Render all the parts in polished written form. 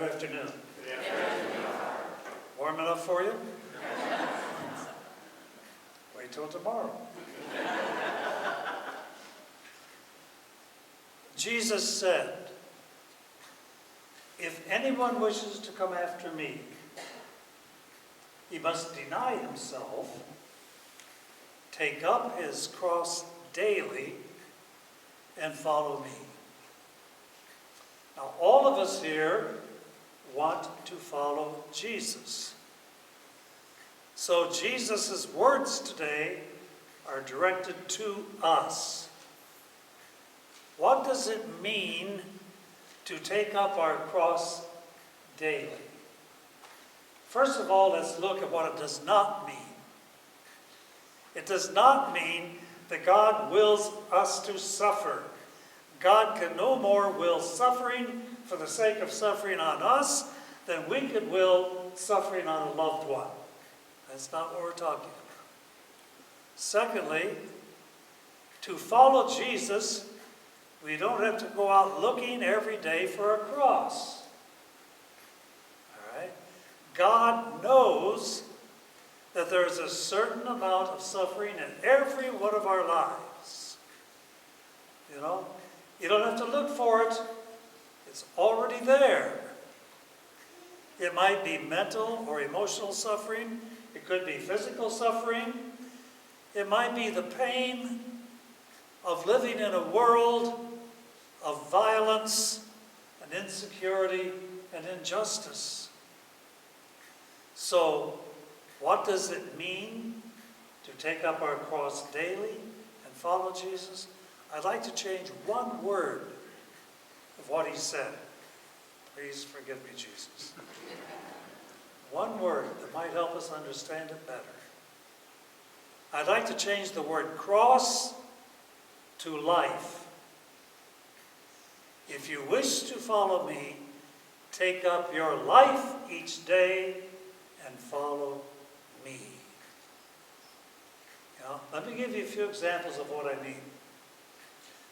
Good afternoon. Warm enough for you? Wait till tomorrow. Jesus said, if anyone wishes to come after me, he must deny himself, take up his cross daily, and follow me. Now, all of us here want to follow Jesus. So Jesus' words today are directed to us. What does it mean to take up our cross daily? First of all, let's look at what it does not mean. It does not mean that God wills us to suffer. God can no more will suffering for the sake of suffering on us than we could will suffering on a loved one. That's not what we're talking about. Secondly, to follow Jesus, we don't have to go out looking every day for a cross. All right? God knows that there's a certain amount of suffering in every one of our lives. You know? You don't have to look for it. It's already there. It might be mental or emotional suffering. It could be physical suffering. It might be the pain of living in a world of violence and insecurity and injustice. So, what does it mean to take up our cross daily and follow Jesus? I'd like to change one word of what he said. Please forgive me, Jesus. One word that might help us understand it better. I'd like to change the word cross to life. If you wish to follow me, take up your life each day and follow me. Let me give you a few examples of what I mean.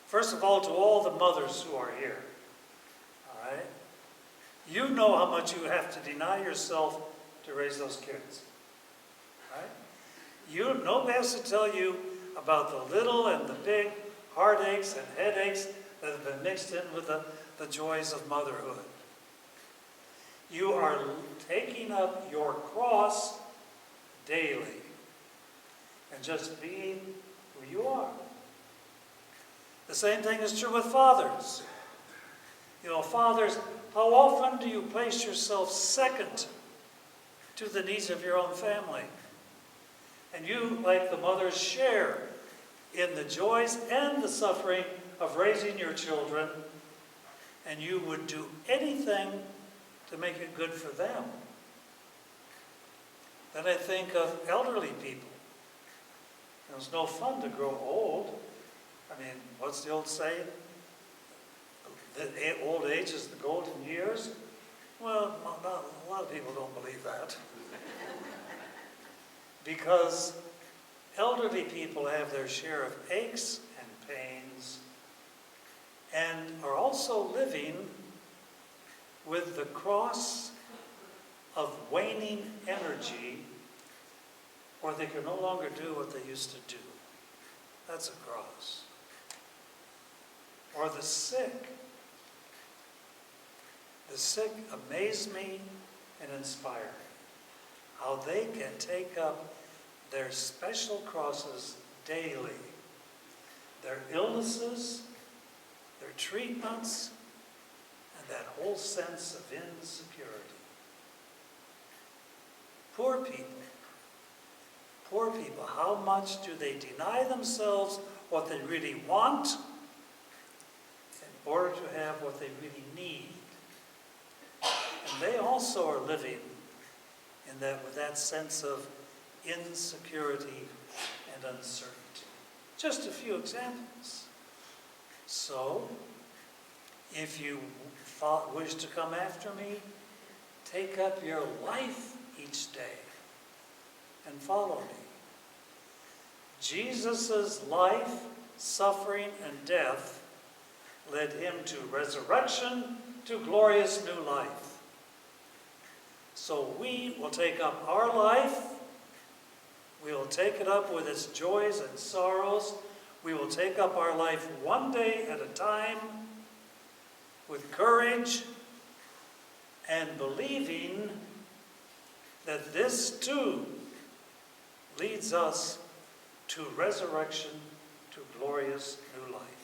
First of all, to all the mothers who are here, all right? You know how much you have to deny yourself to raise those kids, right? Nobody has to tell you about the little and the big heartaches and headaches that have been mixed in with the joys of motherhood. You are taking up your cross daily and just being who you are. The same thing is true with fathers. Fathers, how often do you place yourself second to the needs of your own family? And you, like the mothers, share in the joys and the suffering of raising your children, and you would do anything to make it good for them. Then I think of elderly people. It's no fun to grow old. I mean, what's the old saying? The old age is the golden years? Well, a lot of people don't believe that. Because elderly people have their share of aches and pains and are also living with the cross of waning energy, or they can no longer do what they used to do. That's a cross. Or the sick. The sick amaze me and inspire me. How they can take up their special crosses daily. Their illnesses, their treatments, and that whole sense of insecurity. Poor people, how much do they deny themselves what they really want in order to have what they really need? And they also are living with that sense of insecurity and uncertainty. Just a few examples. So, if you wish to come after me, take up your life each day and follow me. Jesus' life, suffering, and death led him to resurrection, to glorious new life. So we will take up our life. We will take it up with its joys and sorrows. We will take up our life one day at a time with courage and believing that this too leads us to resurrection, to glorious new life.